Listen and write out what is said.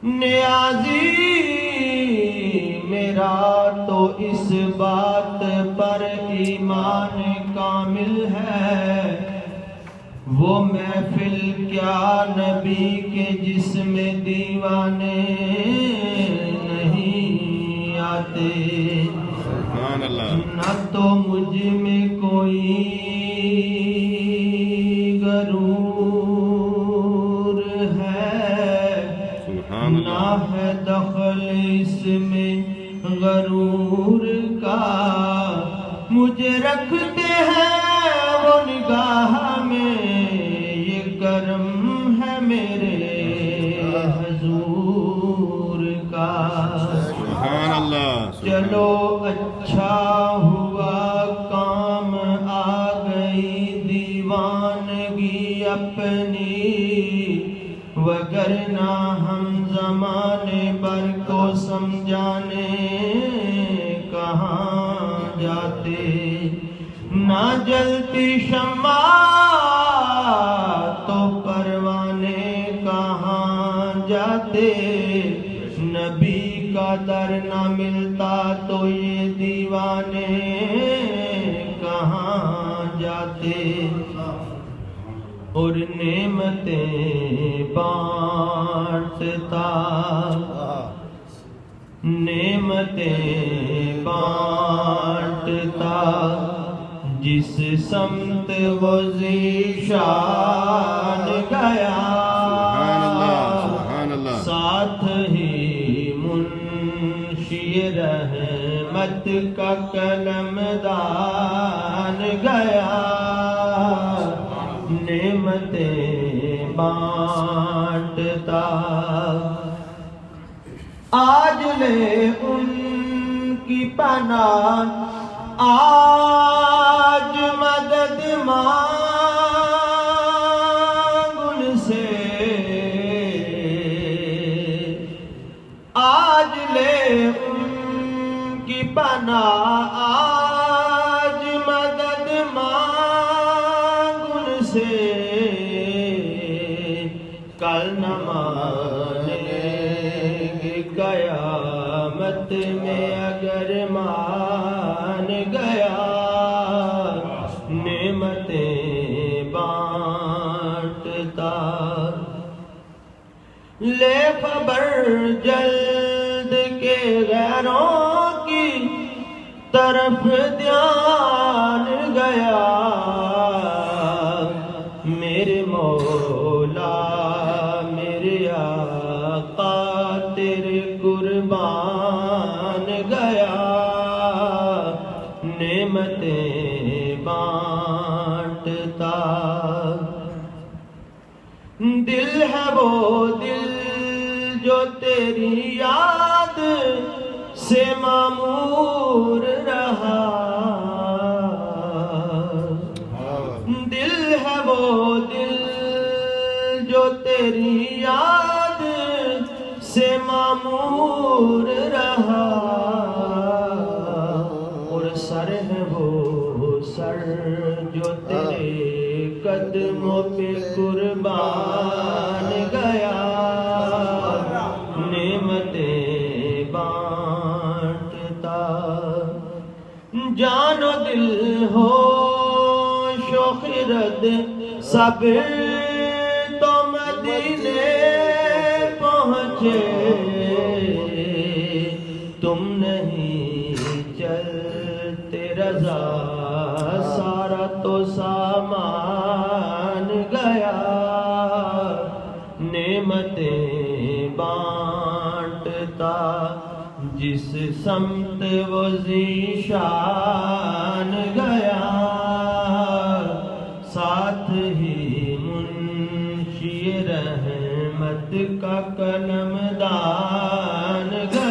نیازی میرا تو اس بات پر ایمان کامل ہے، وہ محفل کیا نبی کے جس میں دیوانے نہیں آتے۔ سبحان اللہ۔ نہ تو مجھ میں کوئی غرور ہے، نہ ہے دخل اس میں غرور کا، مجھے رکھتے ہیں وہ نگاہ میں، یہ کرم ہے میرے حضور کا۔ سبحان اللہ۔ چلو اچھا ہوا کام آ گئی دیوانگی اپنی، وگرنہ ہم زمانے بھر کو سمجھانے کہاں جاتے۔ نہ جلتی شمع تو پروانے کہاں جاتے، نبی کا در نہ ملتا تو یہ دیوانے کہاں جاتے۔ اور نعمتیں بانٹتا، نعمتیں بانٹتا، جس سمت وہ ذیشان گیا، ساتھ ہی منشی رحمت کا قلم دان گیا۔ نعمتیں بانٹتا، آج لے ان کی پناہ، آج مدد مانگ ان سے، آج لے ان کی پناہ، آج مدد مانگ ان سے، کل نہ مانیں گے قیامت میں اگر مان گیا۔ نعمتیں بانٹتا، لے خبر جلد کے غیروں کی طرف دھیان گیا، میرے مولا میرے آقا تیرے قربان گیا۔ نعمتیں بانٹتا، دل ہے وہ دل جو تیری یاد سے معمور رہا، دل ہے وہ دل جو تیری یاد سے معمور رہا، اور سر ہے وہ سر جو تیرے قدموں پہ قربان گیا۔ نعمتیں بانٹتا، جان و دل ہوش و خرد سب تو مدینے پہنچے، تم نہیں چلتے رضا سارا تو سامان گیا۔ نعمتیں بانٹتا، جس سمت وہ ذیشان گیا، ساتھ ہی منشی رحمت کا قلم دان گیا۔